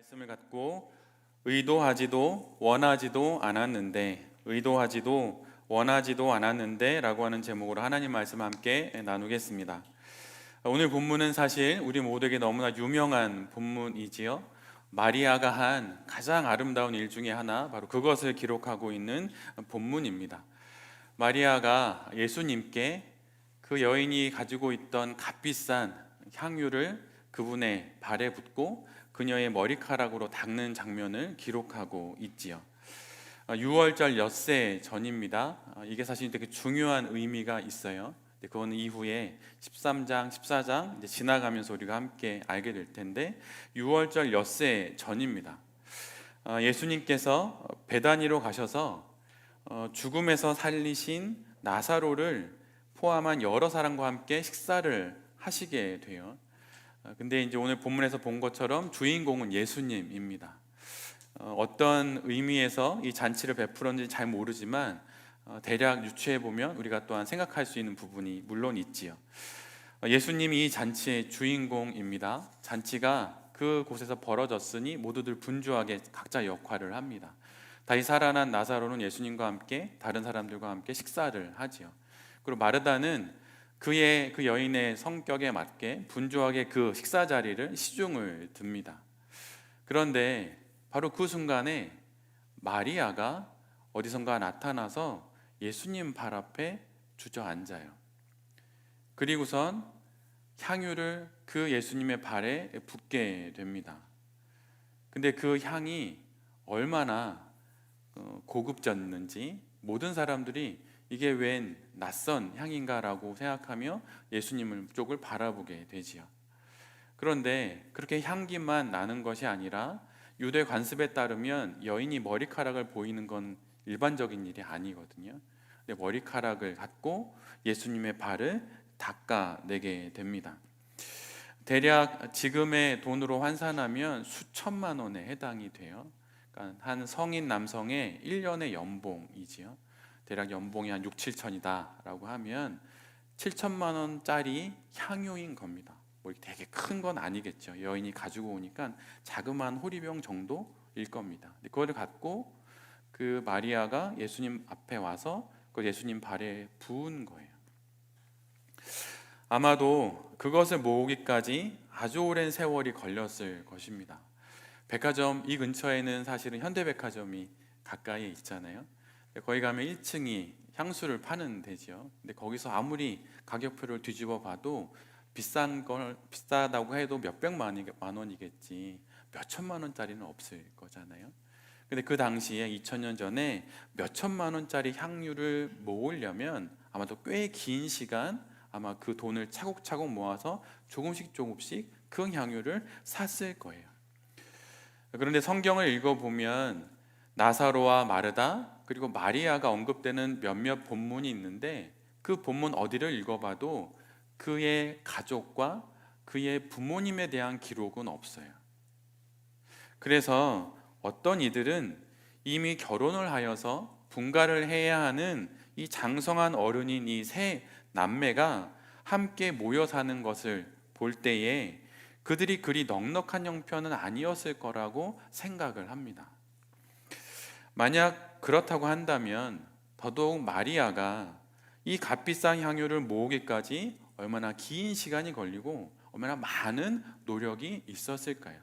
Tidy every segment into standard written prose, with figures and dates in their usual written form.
말씀을 갖고 의도하지도 원하지도 않았는데 라고 하는 제목으로 하나님 말씀 함께 나누겠습니다. 오늘 본문은 사실 우리 모두에게 너무나 유명한 본문이지요. 마리아가 한 가장 아름다운 일 중에 하나, 바로 그것을 기록하고 있는 본문입니다. 마리아가 예수님께 그 여인이 가지고 있던 값비싼 향유를 그분의 발에 붓고 그녀의 머리카락으로 닦는 장면을 기록하고 있지요. 6월절 엿새 전입니다. 이게 사실 되게 중요한 의미가 있어요. 그거는 이후에 13장, 14장 이제 지나가면서 우리가 함께 알게 될 텐데, 6월절 엿새 전입니다. 예수님께서 베다니로 가셔서 죽음에서 살리신 나사로를 포함한 여러 사람과 함께 식사를 하시게 돼요. 근데 이제 오늘 본문에서 본 것처럼 주인공은 예수님입니다. 어떤 의미에서 이 잔치를 베풀었는지 잘 모르지만 대략 유추해 보면 우리가 또한 생각할 수 있는 부분이 물론 있지요. 예수님이 이 잔치의 주인공입니다. 잔치가 그곳에서 벌어졌으니 모두들 분주하게 각자 역할을 합니다. 다시 살아난 나사로는 예수님과 함께 다른 사람들과 함께 식사를 하지요. 그리고 마르다는 그 여인의 성격에 맞게 분주하게 그 식사 자리를 시중을 듭니다. 그런데 바로 그 순간에 마리아가 어디선가 나타나서 예수님 발 앞에 주저앉아요. 그리고선 향유를 그 예수님의 발에 붓게 됩니다. 근데 그 향이 얼마나 고급졌는지 모든 사람들이 이게 웬 낯선 향인가라고 생각하며 예수님을 쪽을 바라보게 되지요. 그런데 그렇게 향기만 나는 것이 아니라 유대 관습에 따르면 여인이 머리카락을 보이는 건 일반적인 일이 아니거든요. 근데 머리카락을 갖고 예수님의 발을 닦아내게 됩니다. 대략 지금의 돈으로 환산하면 수천만 원에 해당이 돼요. 그러니까 한 성인 남성의 1년의 연봉이지요. 대략 연봉이 한 6, 7천이다 라고 하면 7천만 원짜리 향유인 겁니다. 뭐 되게 큰 건 아니겠죠. 여인이 가지고 오니까 자그마한 호리병 정도일 겁니다. 그거를 갖고 그 마리아가 예수님 앞에 와서 그 예수님 발에 부은 거예요. 아마도 그것을 모으기까지 아주 오랜 세월이 걸렸을 것입니다. 백화점 이 근처에는 사실은 현대백화점이 가까이에 있잖아요. 거기 가면 1층이 향수를 파는 데지요. 근데 거기서 아무리 가격표를 뒤집어 봐도 비싸다고 해도 몇백만 원이겠지 몇천만 원짜리는 없을 거잖아요. 근데 그 당시에 2000년 전에 몇천만 원짜리 향유를 모으려면 아마도 꽤 긴 시간 아마 그 돈을 차곡차곡 모아서 조금씩 그 향유를 샀을 거예요. 그런데 성경을 읽어보면 나사로와 마르다 그리고 마리아가 언급되는 몇몇 본문이 있는데 그 본문 어디를 읽어봐도 그의 가족과 그의 부모님에 대한 기록은 없어요. 그래서 어떤 이들은 이미 결혼을 하여서 분가를 해야 하는 이 장성한 어른인 이 세 남매가 함께 모여 사는 것을 볼 때에 그들이 그리 넉넉한 형편은 아니었을 거라고 생각을 합니다. 만약 그렇다고 한다면 더더욱 마리아가 이 값비싼 향유를 모으기까지 얼마나 긴 시간이 걸리고 얼마나 많은 노력이 있었을까요?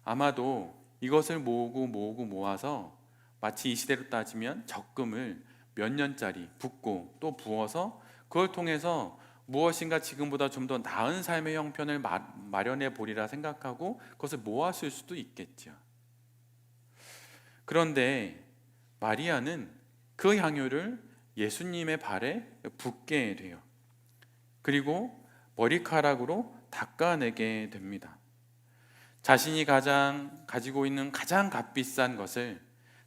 아마도 이것을 모으고 모아서 마치 이 시대로 따지면 적금을 몇 년짜리 붓고 또 부어서 그걸 통해서 무엇인가 지금보다 좀 더 나은 삶의 형편을 마련해 보리라 생각하고 그것을 모았을 수도 있겠죠. 그런데 마리아는 그 향유를 예수님의 발에 붓게 돼요. 그리고 머리카락으로 닦아내게 됩니다. 자신이 가지고 있는 가장 값비싼 것을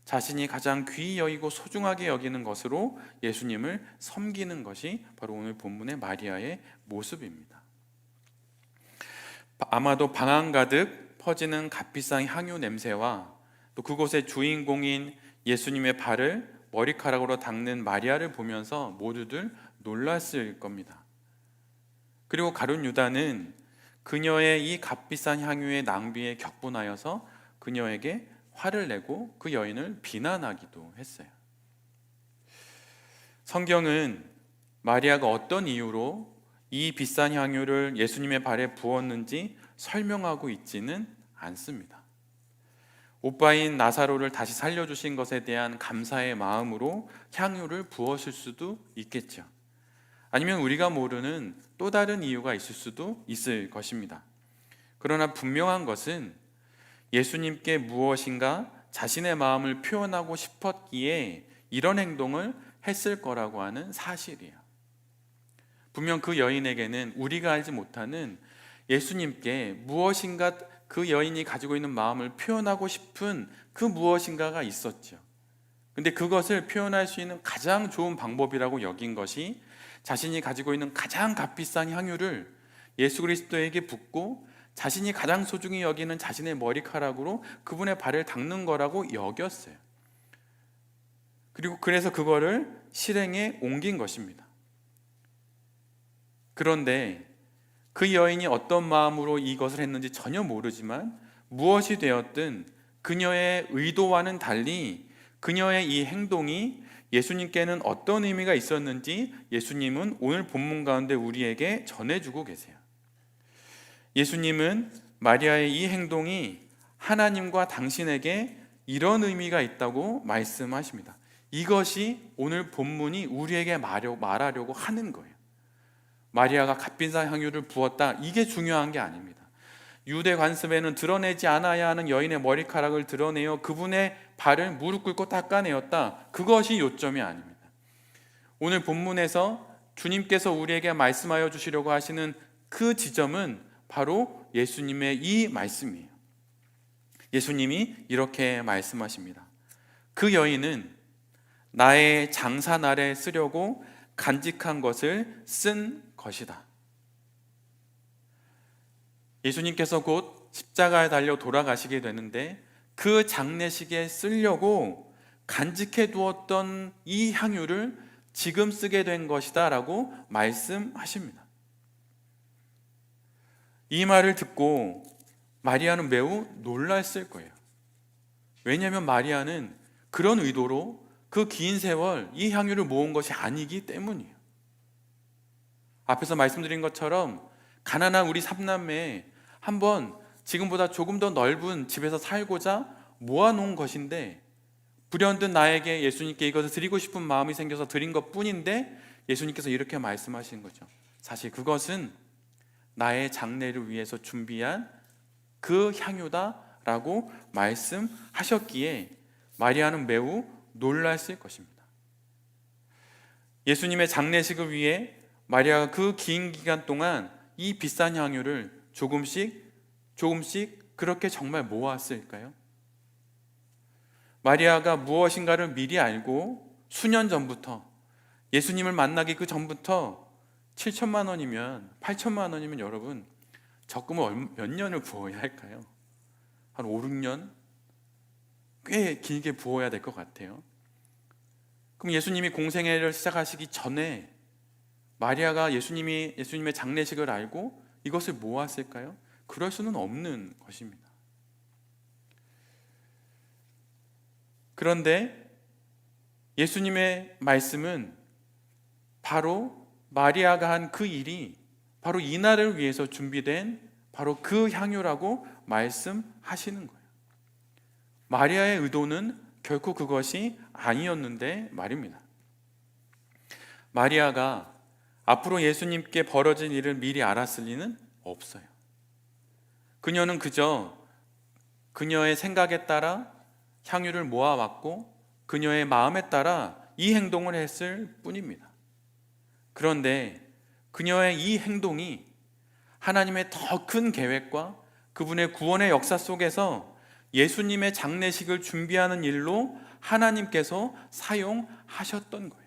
자신이 가장 귀히 여기고 소중하게 여기는 것으로 예수님을 섬기는 것이 바로 오늘 본문의 마리아의 모습입니다. 아마도 방안 가득 퍼지는 값비싼 향유 냄새와 또 그곳의 주인공인 예수님의 발을 머리카락으로 닦는 마리아를 보면서 모두들 놀랐을 겁니다. 그리고 가룟 유다는 그녀의 이 값비싼 향유의 낭비에 격분하여서 그녀에게 화를 내고 그 여인을 비난하기도 했어요. 성경은 마리아가 어떤 이유로 이 비싼 향유를 예수님의 발에 부었는지 설명하고 있지는 않습니다. 오빠인 나사로를 다시 살려주신 것에 대한 감사의 마음으로 향유를 부었을 수도 있겠죠. 아니면 우리가 모르는 또 다른 이유가 있을 수도 있을 것입니다. 그러나 분명한 것은 예수님께 무엇인가 자신의 마음을 표현하고 싶었기에 이런 행동을 했을 거라고 하는 사실이에요. 분명 그 여인에게는 우리가 알지 못하는 예수님께 무엇인가 그 여인이 가지고 있는 마음을 표현하고 싶은 그 무엇인가가 있었죠. 근데 그것을 표현할 수 있는 가장 좋은 방법이라고 여긴 것이 자신이 가지고 있는 가장 값비싼 향유를 예수 그리스도에게 붓고 자신이 가장 소중히 여기는 자신의 머리카락으로 그분의 발을 닦는 거라고 여겼어요. 그리고 그래서 그거를 실행에 옮긴 것입니다. 그런데 그 여인이 어떤 마음으로 이것을 했는지 전혀 모르지만 무엇이 되었든 그녀의 의도와는 달리 그녀의 이 행동이 예수님께는 어떤 의미가 있었는지 예수님은 오늘 본문 가운데 우리에게 전해주고 계세요. 예수님은 마리아의 이 행동이 하나님과 당신에게 이런 의미가 있다고 말씀하십니다. 이것이 오늘 본문이 우리에게 말하려고 하는 거예요. 마리아가 값비싼 향유를 부었다, 이게 중요한 게 아닙니다. 유대 관습에는 드러내지 않아야 하는 여인의 머리카락을 드러내어 그분의 발을 무릎 꿇고 닦아내었다, 그것이 요점이 아닙니다. 오늘 본문에서 주님께서 우리에게 말씀하여 주시려고 하시는 그 지점은 바로 예수님의 이 말씀이에요. 예수님이 이렇게 말씀하십니다. 그 여인은 나의 장사날에 쓰려고 간직한 것을 쓴 것이다. 예수님께서 곧 십자가에 달려 돌아가시게 되는데 그 장례식에 쓰려고 간직해 두었던 이 향유를 지금 쓰게 된 것이다 라고 말씀하십니다. 이 말을 듣고 마리아는 매우 놀랐을 거예요. 왜냐하면 마리아는 그런 의도로 그 긴 세월 이 향유를 모은 것이 아니기 때문이에요. 앞에서 말씀드린 것처럼 가난한 우리 삼남매에 한번 지금보다 조금 더 넓은 집에서 살고자 모아놓은 것인데 불현듯 나에게 예수님께 이것을 드리고 싶은 마음이 생겨서 드린 것뿐인데 예수님께서 이렇게 말씀하시는 거죠. 사실 그것은 나의 장례를 위해서 준비한 그 향유다라고 말씀하셨기에 마리아는 매우 놀랐을 것입니다. 예수님의 장례식을 위해 마리아가 그 긴 기간 동안 이 비싼 향유를 조금씩 그렇게 정말 모았을까요? 마리아가 무엇인가를 미리 알고 수년 전부터, 예수님을 만나기 그 전부터 7천만 원이면 8천만 원이면 여러분 적금을 몇 년을 부어야 할까요? 한 5, 6년? 꽤 길게 부어야 될 것 같아요. 그럼 예수님이 공생애를 시작하시기 전에 마리아가 예수님의 장례식을 알고 이것을 모았을까요? 그럴 수는 없는 것입니다. 그런데 예수님의 말씀은 바로 마리아가 한 그 일이 바로 이날을 위해서 준비된 바로 그 향유라고 말씀하시는 거예요. 마리아의 의도는 결코 그것이 아니었는데 말입니다. 마리아가 앞으로 예수님께 벌어질 일을 미리 알았을 리는 없어요. 그녀는 그저 그녀의 생각에 따라 향유를 모아왔고 그녀의 마음에 따라 이 행동을 했을 뿐입니다. 그런데 그녀의 이 행동이 하나님의 더 큰 계획과 그분의 구원의 역사 속에서 예수님의 장례식을 준비하는 일로 하나님께서 사용하셨던 거예요.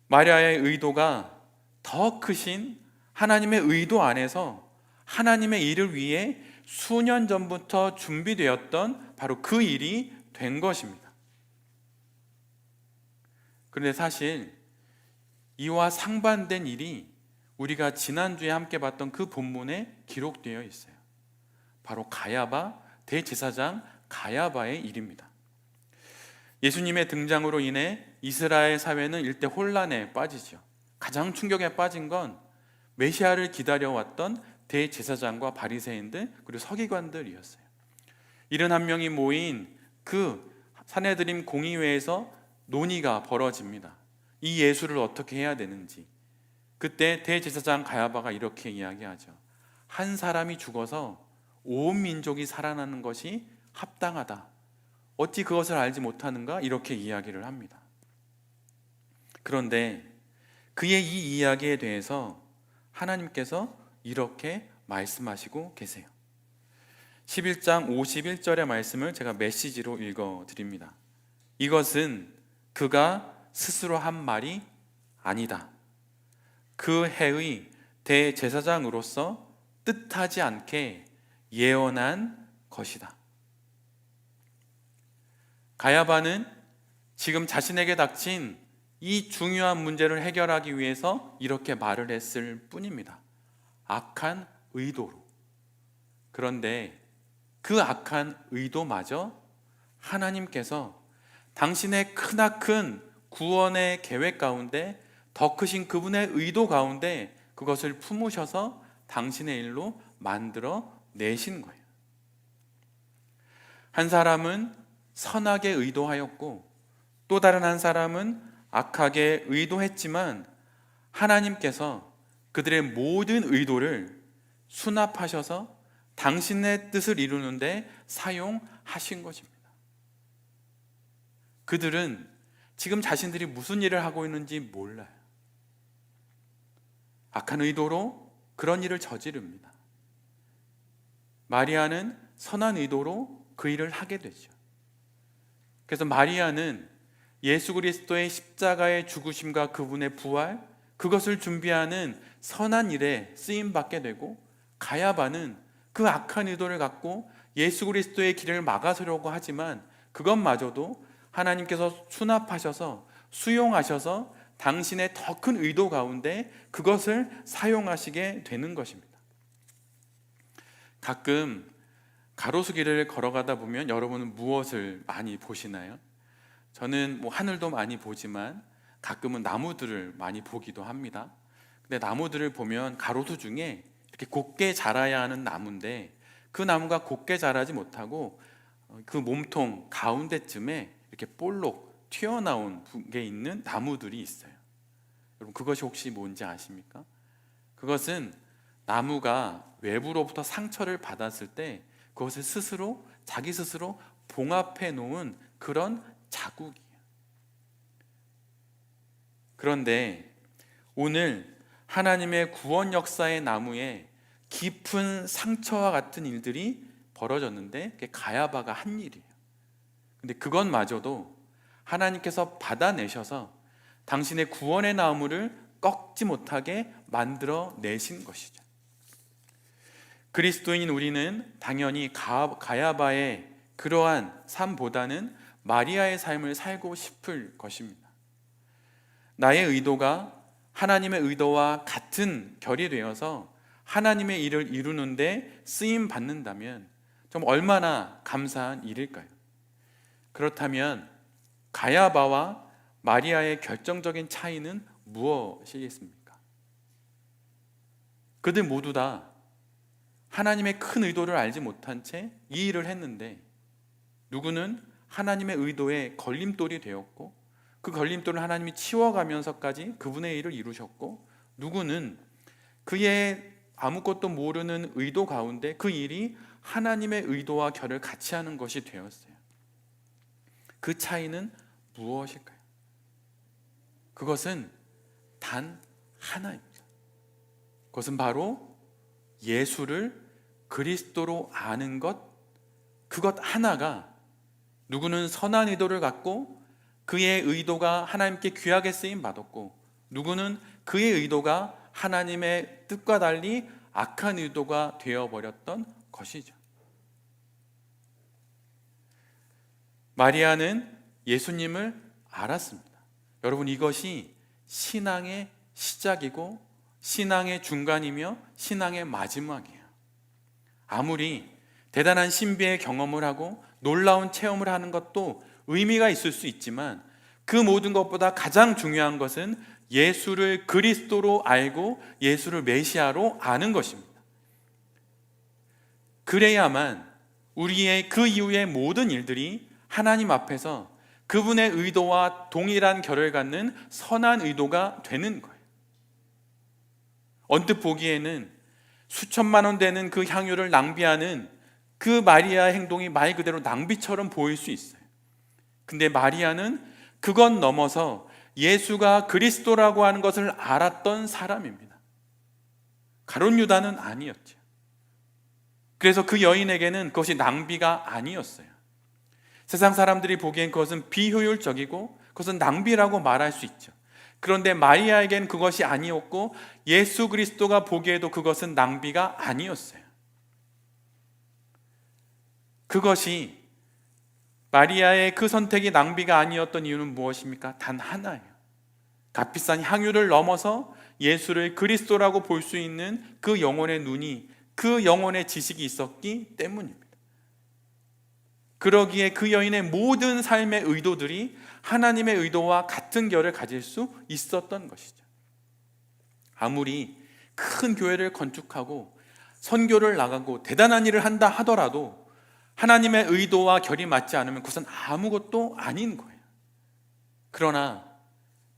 마리아의 의도가 더 크신 하나님의 의도 안에서 하나님의 일을 위해 수년 전부터 준비되었던 바로 그 일이 된 것입니다. 그런데 사실 이와 상반된 일이 우리가 지난주에 함께 봤던 그 본문에 기록되어 있어요. 바로 가야바, 대제사장 가야바의 일입니다. 예수님의 등장으로 인해 이스라엘 사회는 일대 혼란에 빠지죠. 가장 충격에 빠진 건 메시아를 기다려왔던 대제사장과 바리새인들 그리고 서기관들이었어요. 71명이 모인 그 산헤드림 공의회에서 논의가 벌어집니다. 이 예수를 어떻게 해야 되는지. 그때 대제사장 가야바가 이렇게 이야기하죠. 한 사람이 죽어서 온 민족이 살아나는 것이 합당하다. 어찌 그것을 알지 못하는가? 이렇게 이야기를 합니다. 그런데 그의 이 이야기에 대해서 하나님께서 이렇게 말씀하시고 계세요. 11장 51절의 말씀을 제가 메시지로 읽어드립니다. 이것은 그가 스스로 한 말이 아니다. 그 해의 대제사장으로서 뜻하지 않게 예언한 것이다. 가야바는 지금 자신에게 닥친 이 중요한 문제를 해결하기 위해서 이렇게 말을 했을 뿐입니다. 악한 의도로. 그런데 그 악한 의도마저 하나님께서 당신의 크나큰 구원의 계획 가운데 더 크신 그분의 의도 가운데 그것을 품으셔서 당신의 일로 만들어 내신 거예요. 한 사람은 선하게 의도하였고 또 다른 한 사람은 악하게 의도했지만 하나님께서 그들의 모든 의도를 수납하셔서 당신의 뜻을 이루는데 사용하신 것입니다. 그들은 지금 자신들이 무슨 일을 하고 있는지 몰라요. 악한 의도로 그런 일을 저지릅니다. 마리아는 선한 의도로 그 일을 하게 되죠. 그래서 마리아는 예수 그리스도의 십자가의 죽으심과 그분의 부활, 그것을 준비하는 선한 일에 쓰임받게 되고, 가야바는 그 악한 의도를 갖고 예수 그리스도의 길을 막아서려고 하지만 그것마저도 하나님께서 수납하셔서 수용하셔서 당신의 더 큰 의도 가운데 그것을 사용하시게 되는 것입니다. 가끔 가로수길을 걸어가다 보면 여러분은 무엇을 많이 보시나요? 저는 하늘도 많이 보지만 가끔은 나무들을 많이 보기도 합니다. 근데 나무들을 보면 가로수 중에 이렇게 곱게 자라야 하는 나무인데 그 나무가 곱게 자라지 못하고 그 몸통 가운데쯤에 이렇게 볼록 튀어나온 게 있는 나무들이 있어요. 여러분 그것이 혹시 뭔지 아십니까? 그것은 나무가 외부로부터 상처를 받았을 때 그것을 자기 스스로 봉합해 놓은 그런 자국이에요. 그런데 오늘 하나님의 구원 역사의 나무에 깊은 상처와 같은 일들이 벌어졌는데 그게 가야바가 한 일이에요. 근데 그것마저도 하나님께서 받아내셔서 당신의 구원의 나무를 꺾지 못하게 만들어 내신 것이죠. 그리스도인인 우리는 당연히 가야바의 그러한 삶보다는 마리아의 삶을 살고 싶을 것입니다. 나의 의도가 하나님의 의도와 같은 결이 되어서 하나님의 일을 이루는데 쓰임 받는다면 좀 얼마나 감사한 일일까요? 그렇다면 가야바와 마리아의 결정적인 차이는 무엇이겠습니까? 그들 모두 다 하나님의 큰 의도를 알지 못한 채 이 일을 했는데 누구는 하나님의 의도에 걸림돌이 되었고 그 걸림돌을 하나님이 치워가면서까지 그분의 일을 이루셨고 누구는 그의 아무것도 모르는 의도 가운데 그 일이 하나님의 의도와 결을 같이 하는 것이 되었어요. 그 차이는 무엇일까요? 그것은 단 하나입니다. 그것은 바로 예수를 그리스도로 아는 것, 그것 하나가 누구는 선한 의도를 갖고 그의 의도가 하나님께 귀하게 쓰임 받았고 누구는 그의 의도가 하나님의 뜻과 달리 악한 의도가 되어버렸던 것이죠. 마리아는 예수님을 알았습니다. 여러분 이것이 신앙의 시작이고 신앙의 중간이며 신앙의 마지막이에요. 아무리 대단한 신비의 경험을 하고 놀라운 체험을 하는 것도 의미가 있을 수 있지만 그 모든 것보다 가장 중요한 것은 예수를 그리스도로 알고 예수를 메시아로 아는 것입니다. 그래야만 우리의 그 이후의 모든 일들이 하나님 앞에서 그분의 의도와 동일한 결을 갖는 선한 의도가 되는 거예요. 언뜻 보기에는 수천만 원 되는 그 향유를 낭비하는 그 마리아의 행동이 말 그대로 낭비처럼 보일 수 있어요. 근데 마리아는 그건 넘어서 예수가 그리스도라고 하는 것을 알았던 사람입니다. 가룟 유다는 아니었죠. 그래서 그 여인에게는 그것이 낭비가 아니었어요. 세상 사람들이 보기엔 그것은 비효율적이고 그것은 낭비라고 말할 수 있죠. 그런데 마리아에겐 그것이 아니었고 예수 그리스도가 보기에도 그것은 낭비가 아니었어요. 그것이 마리아의 그 선택이 낭비가 아니었던 이유는 무엇입니까? 단 하나예요. 값비싼 향유를 넘어서 예수를 그리스도라고 볼 수 있는 그 영혼의 눈이, 그 영혼의 지식이 있었기 때문입니다. 그러기에 그 여인의 모든 삶의 의도들이 하나님의 의도와 같은 결을 가질 수 있었던 것이죠. 아무리 큰 교회를 건축하고 선교를 나가고 대단한 일을 한다 하더라도 하나님의 의도와 결이 맞지 않으면 그것은 아무것도 아닌 거예요. 그러나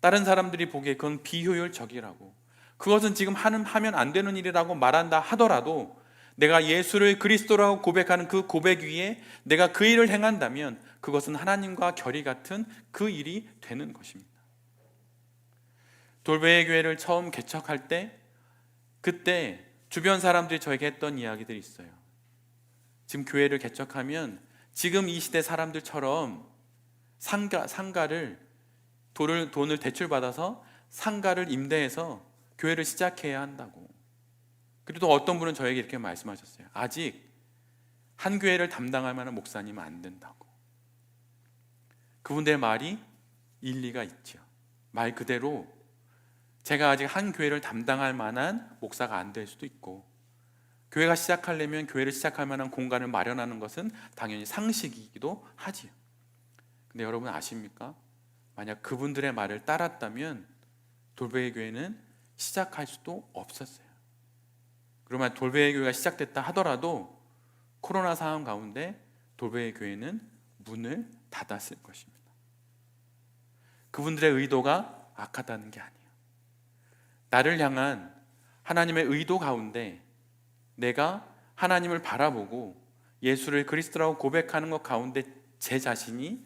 다른 사람들이 보기에 그건 비효율적이라고, 그것은 지금 하면 안 되는 일이라고 말한다 하더라도 내가 예수를 그리스도라고 고백하는 그 고백 위에 내가 그 일을 행한다면 그것은 하나님과 결이 같은 그 일이 되는 것입니다. 돌베이 교회를 처음 개척할 때 그때 주변 사람들이 저에게 했던 이야기들이 있어요. 지금 교회를 개척하면 지금 이 시대 사람들처럼 상가를 돈을 대출받아서 상가를 임대해서 교회를 시작해야 한다고. 그리고 또 어떤 분은 저에게 이렇게 말씀하셨어요. 아직 한 교회를 담당할 만한 목사님은 안 된다고. 그분들의 말이 일리가 있죠. 말 그대로 제가 아직 한 교회를 담당할 만한 목사가 안 될 수도 있고, 교회가 시작하려면 교회를 시작할 만한 공간을 마련하는 것은 당연히 상식이기도 하지요. 근데 여러분 아십니까? 만약 그분들의 말을 따랐다면 돌베이 교회는 시작할 수도 없었어요. 그러면 돌베이 교회가 시작됐다 하더라도 코로나 상황 가운데 돌베이 교회는 문을 닫았을 것입니다. 그분들의 의도가 악하다는 게 아니에요. 나를 향한 하나님의 의도 가운데 내가 하나님을 바라보고 예수를 그리스도라고 고백하는 것 가운데 제 자신이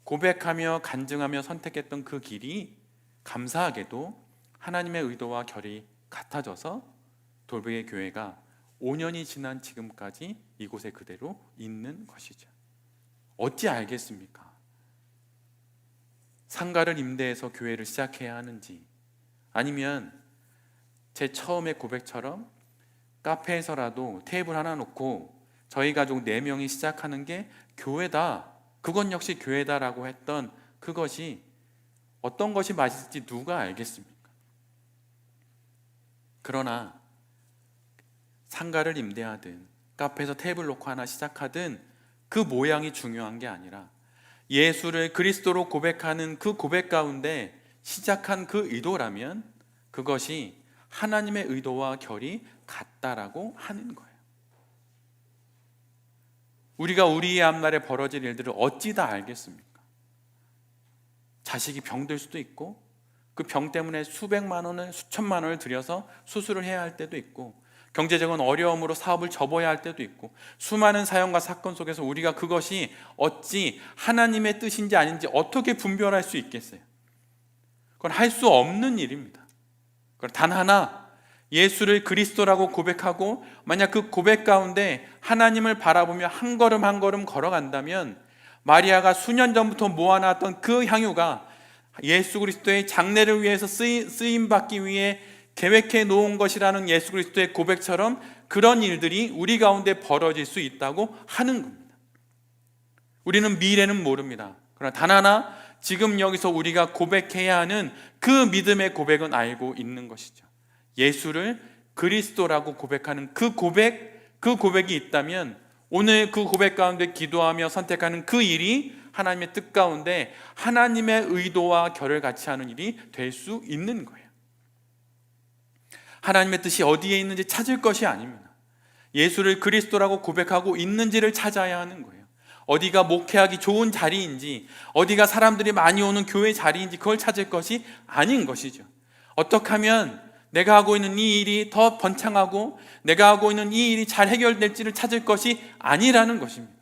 고백하며 간증하며 선택했던 그 길이 감사하게도 하나님의 의도와 결이 같아져서 돌베이 교회가 5년이 지난 지금까지 이곳에 그대로 있는 것이죠. 어찌 알겠습니까? 상가를 임대해서 교회를 시작해야 하는지, 아니면 제 처음의 고백처럼 카페에서라도 테이블 하나 놓고 저희 가족 4명이 시작하는 게 교회다, 그건 역시 교회다라고 했던 그것이 어떤 것이 맛있을지 누가 알겠습니까? 그러나 상가를 임대하든 카페에서 테이블 놓고 하나 시작하든 그 모양이 중요한 게 아니라 예수를 그리스도로 고백하는 그 고백 가운데 시작한 그 의도라면 그것이 하나님의 의도와 결이 같다라고 하는 거예요. 우리가 우리의 앞날에 벌어질 일들을 어찌 다 알겠습니까? 자식이 병들 수도 있고 그 병 때문에 수백만 원을, 수천만 원을 들여서 수술을 해야 할 때도 있고, 경제적인 어려움으로 사업을 접어야 할 때도 있고, 수많은 사연과 사건 속에서 우리가 그것이 어찌 하나님의 뜻인지 아닌지 어떻게 분별할 수 있겠어요? 그건 할 수 없는 일입니다. 그건 단 하나, 예수를 그리스도라고 고백하고 만약 그 고백 가운데 하나님을 바라보며 한 걸음 한 걸음 걸어간다면 마리아가 수년 전부터 모아놨던 그 향유가 예수 그리스도의 장례를 위해서 쓰임받기 위해 계획해 놓은 것이라는 예수 그리스도의 고백처럼 그런 일들이 우리 가운데 벌어질 수 있다고 하는 겁니다. 우리는 미래는 모릅니다. 그러나 단 하나, 지금 여기서 우리가 고백해야 하는 그 믿음의 고백은 알고 있는 것이죠. 예수를 그리스도라고 고백하는 그 고백이 있다면 오늘 그 고백 가운데 기도하며 선택하는 그 일이 하나님의 뜻 가운데 하나님의 의도와 결을 같이 하는 일이 될 수 있는 거예요. 하나님의 뜻이 어디에 있는지 찾을 것이 아닙니다. 예수를 그리스도라고 고백하고 있는지를 찾아야 하는 거예요. 어디가 목회하기 좋은 자리인지, 어디가 사람들이 많이 오는 교회 자리인지 그걸 찾을 것이 아닌 것이죠. 어떻게 하면 내가 하고 있는 이 일이 더 번창하고 내가 하고 있는 이 일이 잘 해결될지를 찾을 것이 아니라는 것입니다.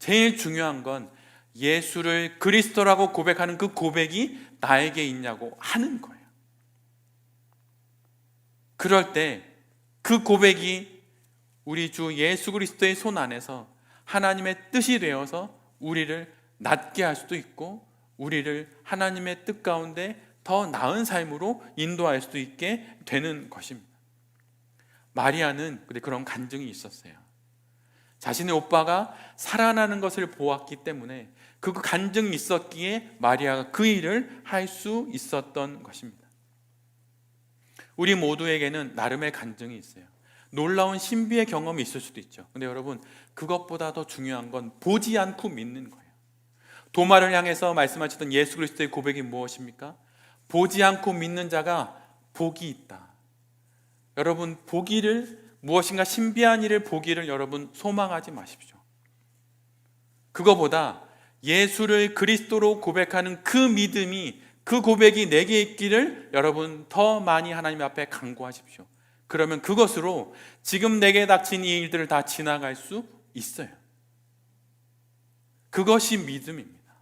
제일 중요한 건 예수를 그리스도라고 고백하는 그 고백이 나에게 있냐고 하는 거예요. 그럴 때 그 고백이 우리 주 예수 그리스도의 손 안에서 하나님의 뜻이 되어서 우리를 낫게 할 수도 있고 우리를 하나님의 뜻 가운데 더 나은 삶으로 인도할 수도 있게 되는 것입니다. 마리아는 근데 그런 간증이 있었어요. 자신의 오빠가 살아나는 것을 보았기 때문에 그 간증이 있었기에 마리아가 그 일을 할 수 있었던 것입니다. 우리 모두에게는 나름의 간증이 있어요. 놀라운 신비의 경험이 있을 수도 있죠. 근데 여러분, 그것보다 더 중요한 건 보지 않고 믿는 거예요. 도마를 향해서 말씀하셨던 예수 그리스도의 고백이 무엇입니까? 보지 않고 믿는 자가 복이 있다. 여러분, 무엇인가 신비한 일을 보기를 여러분 소망하지 마십시오. 그거보다 예수를 그리스도로 고백하는 그 믿음이, 그 고백이 내게 있기를 여러분 더 많이 하나님 앞에 간구하십시오. 그러면 그것으로 지금 내게 닥친 이 일들을 다 지나갈 수 있어요. 그것이 믿음입니다.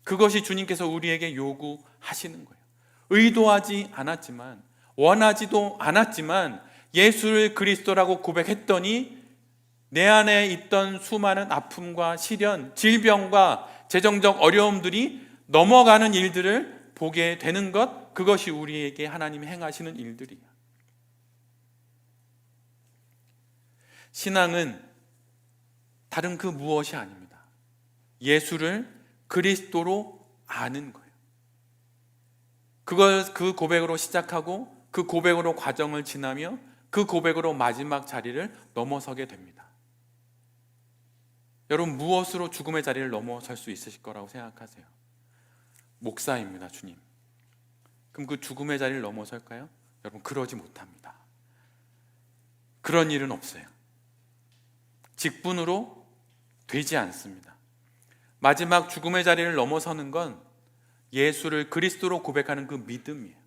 그것이 주님께서 우리에게 요구하시는 거예요. 의도하지 않았지만, 원하지도 않았지만 예수를 그리스도라고 고백했더니 내 안에 있던 수많은 아픔과 시련, 질병과 재정적 어려움들이 넘어가는 일들을 보게 되는 것, 그것이 우리에게 하나님이 행하시는 일들이에요. 신앙은 다른 그 무엇이 아닙니다. 예수를 그리스도로 아는 거예요. 그 고백으로 시작하고 그 고백으로 과정을 지나며 그 고백으로 마지막 자리를 넘어서게 됩니다. 여러분, 무엇으로 죽음의 자리를 넘어설 수 있으실 거라고 생각하세요? 목사입니다, 주님. 그럼 그 죽음의 자리를 넘어설까요? 여러분, 그러지 못합니다. 그런 일은 없어요. 직분으로 되지 않습니다. 마지막 죽음의 자리를 넘어서는 건 예수를 그리스도로 고백하는 그 믿음이에요.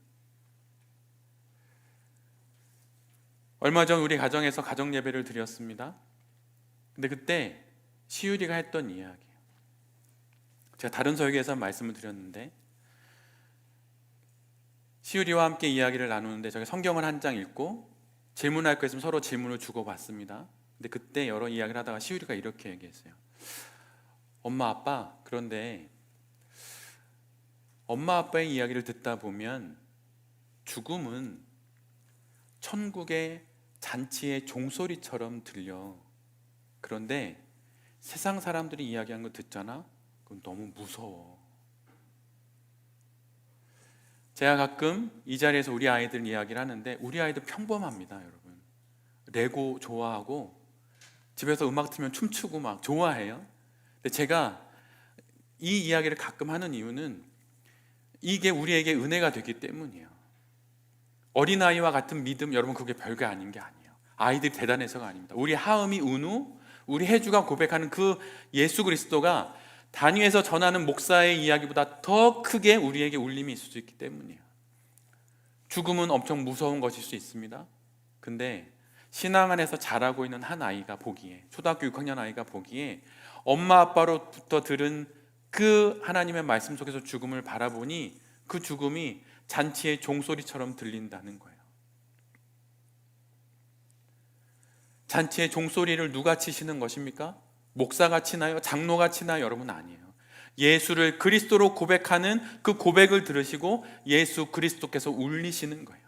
얼마 전 우리 가정에서 가정 예배를 드렸습니다. 근데 그때 시율이가 했던 이야기예요. 제가 다른 설교에서 말씀을 드렸는데 시율이와 함께 이야기를 나누는데 제가 성경을 한 장 읽고 질문할 거 있으면 서로 질문을 주고받습니다. 근데 그때 여러 이야기를 하다가 시율이가 이렇게 얘기했어요. 엄마 아빠, 그런데 엄마 아빠의 이야기를 듣다 보면 죽음은 천국의 잔치의 종소리처럼 들려. 그런데 세상 사람들이 이야기한 거 듣잖아? 그건 너무 무서워. 제가 가끔 이 자리에서 우리 아이들 이야기를 하는데 우리 아이들 평범합니다, 여러분. 레고 좋아하고 집에서 음악 틀면 춤추고 막 좋아해요. 근데 제가 이 이야기를 가끔 하는 이유는 이게 우리에게 은혜가 되기 때문이에요. 어린아이와 같은 믿음, 여러분 그게 별거 아닌 게 아니에요. 아이들이 대단해서가 아닙니다. 우리 하음이 은우, 우리 혜주가 고백하는 그 예수 그리스도가 단위에서 전하는 목사의 이야기보다 더 크게 우리에게 울림이 있을 수 있기 때문이에요. 죽음은 엄청 무서운 것일 수 있습니다. 근데 신앙 안에서 자라고 있는 한 아이가 보기에, 초등학교 6학년 아이가 보기에 엄마 아빠로부터 들은 그 하나님의 말씀 속에서 죽음을 바라보니 그 죽음이 잔치의 종소리처럼 들린다는 거예요. 잔치의 종소리를 누가 치시는 것입니까? 목사가 치나요? 장로가 치나요? 여러분 아니에요. 예수를 그리스도로 고백하는 그 고백을 들으시고 예수 그리스도께서 울리시는 거예요.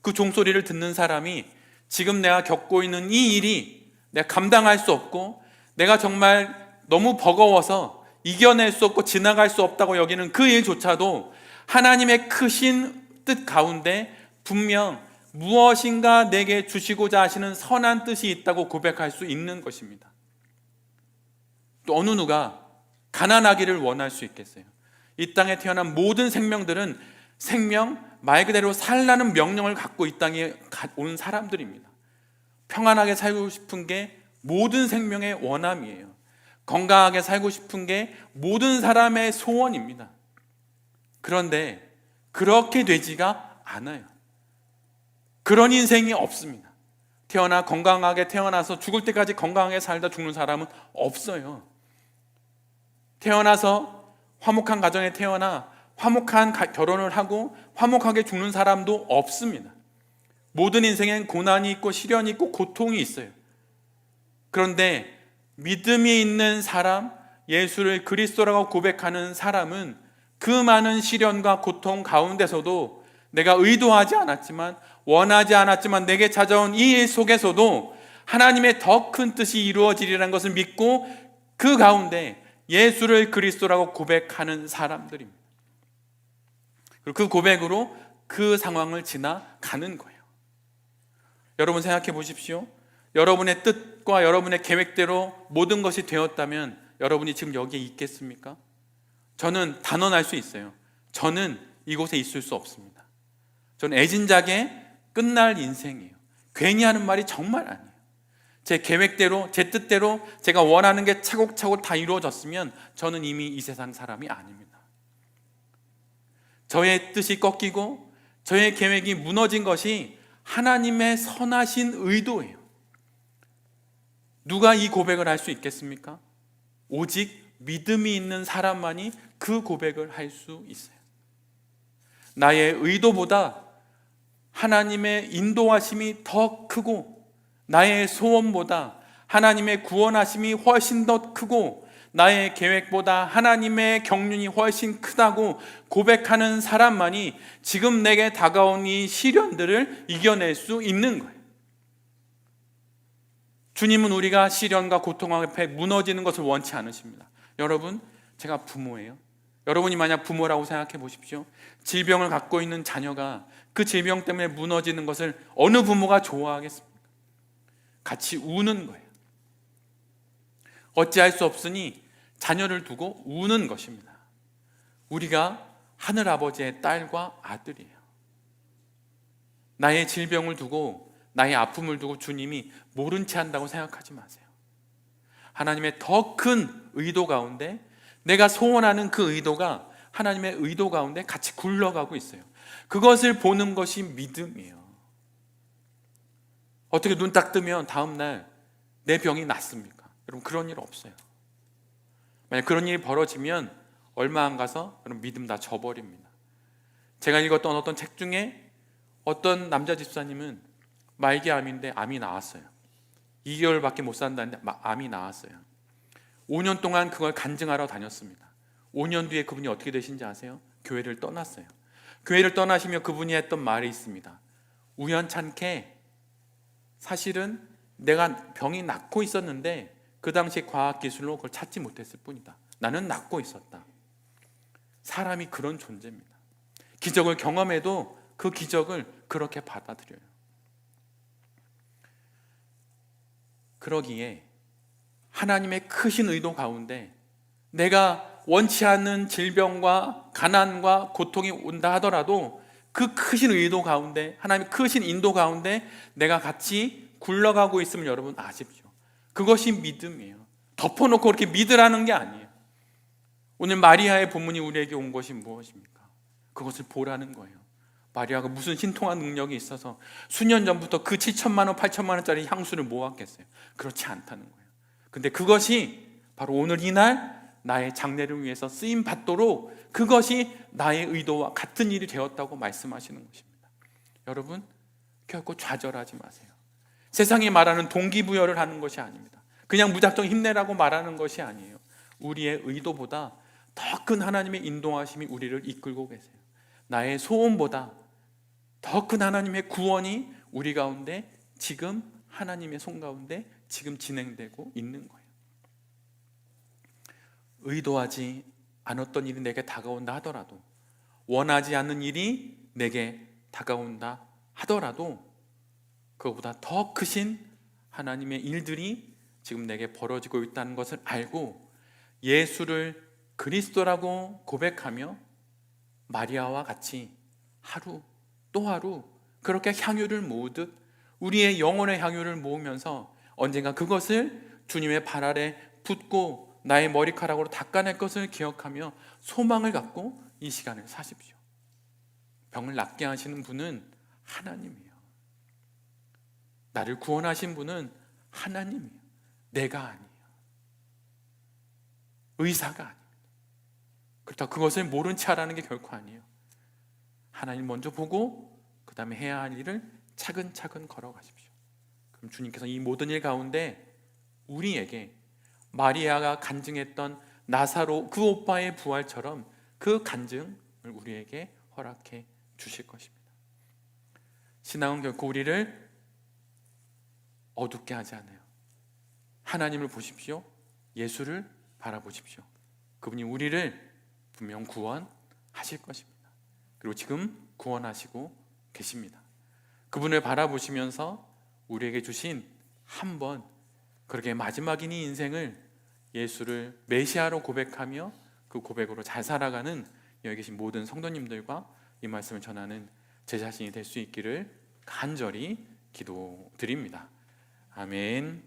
그 종소리를 듣는 사람이 지금 내가 겪고 있는 이 일이 내가 감당할 수 없고 내가 정말 너무 버거워서 이겨낼 수 없고 지나갈 수 없다고 여기는 그 일조차도 하나님의 크신 뜻 가운데 분명 무엇인가 내게 주시고자 하시는 선한 뜻이 있다고 고백할 수 있는 것입니다. 또 어느 누가 가난하기를 원할 수 있겠어요? 이 땅에 태어난 모든 생명들은 말 그대로 살라는 명령을 갖고 이 땅에 온 사람들입니다. 평안하게 살고 싶은 게 모든 생명의 원함이에요. 건강하게 살고 싶은 게 모든 사람의 소원입니다. 그런데 그렇게 되지가 않아요. 그런 인생이 없습니다. 건강하게 태어나서 죽을 때까지 건강하게 살다 죽는 사람은 없어요. 태어나서 화목한 가정에 태어나 화목한 결혼을 하고 화목하게 죽는 사람도 없습니다. 모든 인생엔 고난이 있고 시련이 있고 고통이 있어요. 그런데 믿음이 있는 사람, 예수를 그리스도라고 고백하는 사람은 그 많은 시련과 고통 가운데서도 내가 의도하지 않았지만, 원하지 않았지만 내게 찾아온 이 일 속에서도 하나님의 더 큰 뜻이 이루어지리라는 것을 믿고 그 가운데 예수를 그리스도라고 고백하는 사람들입니다. 그리고 그 고백으로 그 상황을 지나가는 거예요. 여러분 생각해 보십시오. 여러분의 뜻과 여러분의 계획대로 모든 것이 되었다면 여러분이 지금 여기에 있겠습니까? 저는 단언할 수 있어요. 저는 이곳에 있을 수 없습니다. 저는 애진작에 끝날 인생이에요. 괜히 하는 말이 정말 아니에요. 제 계획대로, 제 뜻대로 제가 원하는 게 차곡차곡 다 이루어졌으면 저는 이미 이 세상 사람이 아닙니다. 저의 뜻이 꺾이고 저의 계획이 무너진 것이 하나님의 선하신 의도예요. 누가 이 고백을 할 수 있겠습니까? 오직 믿음이 있는 사람만이 그 고백을 할 수 있어요. 나의 의도보다 하나님의 인도하심이 더 크고, 나의 소원보다 하나님의 구원하심이 훨씬 더 크고, 나의 계획보다 하나님의 경륜이 훨씬 크다고 고백하는 사람만이 지금 내게 다가온 이 시련들을 이겨낼 수 있는 거예요. 주님은 우리가 시련과 고통 앞에 무너지는 것을 원치 않으십니다. 여러분, 제가 부모예요. 여러분이 만약 부모라고 생각해 보십시오. 질병을 갖고 있는 자녀가 그 질병 때문에 무너지는 것을 어느 부모가 좋아하겠습니까? 같이 우는 거예요. 어찌할 수 없으니 자녀를 두고 우는 것입니다. 우리가 하늘아버지의 딸과 아들이에요. 나의 질병을 두고, 나의 아픔을 두고 주님이 모른 채 한다고 생각하지 마세요. 하나님의 더 큰 의도 가운데, 내가 소원하는 그 의도가 하나님의 의도 가운데 같이 굴러가고 있어요. 그것을 보는 것이 믿음이에요. 어떻게 눈 딱 뜨면 다음날 내 병이 낫습니까? 여러분, 그런 일 없어요. 만약 그런 일이 벌어지면 얼마 안 가서 그럼 믿음 다 져버립니다. 제가 읽었던 어떤 책 중에 어떤 남자 집사님은 말기암인데 암이 나왔어요. 2개월밖에 못 산다는데 암이 나왔어요. 5년 동안 그걸 간증하러 다녔습니다. 5년 뒤에 그분이 어떻게 되신지 아세요? 교회를 떠났어요. 교회를 떠나시며 그분이 했던 말이 있습니다. 우연찮게 사실은 내가 병이 낫고 있었는데 그 당시 과학기술로 그걸 찾지 못했을 뿐이다. 나는 낫고 있었다. 사람이 그런 존재입니다. 기적을 경험해도 그 기적을 그렇게 받아들여요. 그러기에 하나님의 크신 의도 가운데 내가 원치 않는 질병과 가난과 고통이 온다 하더라도 그 크신 의도 가운데, 하나님의 크신 인도 가운데 내가 같이 굴러가고 있음을 여러분 아십시오. 그것이 믿음이에요. 덮어놓고 그렇게 믿으라는 게 아니에요. 오늘 마리아의 본문이 우리에게 온 것이 무엇입니까? 그것을 보라는 거예요. 마리아가 무슨 신통한 능력이 있어서 수년 전부터 그 7천만 원, 8천만 원짜리 향수를 모았겠어요? 그렇지 않다는 거예요. 근데 그것이 바로 오늘 이날 나의 장래를 위해서 쓰임 받도록 그것이 나의 의도와 같은 일이 되었다고 말씀하시는 것입니다. 여러분, 결코 좌절하지 마세요. 세상이 말하는 동기부여를 하는 것이 아닙니다. 그냥 무작정 힘내라고 말하는 것이 아니에요. 우리의 의도보다 더 큰 하나님의 인도하심이 우리를 이끌고 계세요. 나의 소원보다 더 큰 하나님의 구원이 우리 가운데 지금 하나님의 손 가운데 지금 진행되고 있는 거예요. 의도하지 않았던 일이 내게 다가온다 하더라도, 원하지 않는 일이 내게 다가온다 하더라도 그것보다 더 크신 하나님의 일들이 지금 내게 벌어지고 있다는 것을 알고 예수를 그리스도라고 고백하며 마리아와 같이 하루 또 하루 그렇게 향유를 모으듯 우리의 영혼의 향유를 모으면서 언젠가 그것을 주님의 발 아래 붓고 나의 머리카락으로 닦아낼 것을 기억하며 소망을 갖고 이 시간을 사십시오. 병을 낫게 하시는 분은 하나님이에요. 나를 구원하신 분은 하나님이에요. 내가 아니에요. 의사가 아닙니다. 그렇다고 그것을 모른 채 하라는 게 결코 아니에요. 하나님 먼저 보고 그 다음에 해야 할 일을 차근차근 걸어가십시오. 그럼 주님께서 이 모든 일 가운데 우리에게 마리아가 간증했던 나사로 그 오빠의 부활처럼 그 간증을 우리에게 허락해 주실 것입니다. 신앙은 결코 우리를 어둡게 하지 않아요. 하나님을 보십시오. 예수를 바라보십시오. 그분이 우리를 분명 구원하실 것입니다. 그리고 지금 구원하시고 계십니다. 그분을 바라보시면서 우리에게 주신 한 번 그렇게 마지막인 이 인생을 예수를 메시아로 고백하며 그 고백으로 잘 살아가는 여기 계신 모든 성도님들과 이 말씀을 전하는 제 자신이 될 수 있기를 간절히 기도드립니다. 아멘.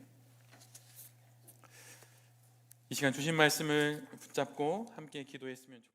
이 시간 주신 말씀을 붙잡고 함께 기도했으면 좋겠습니다.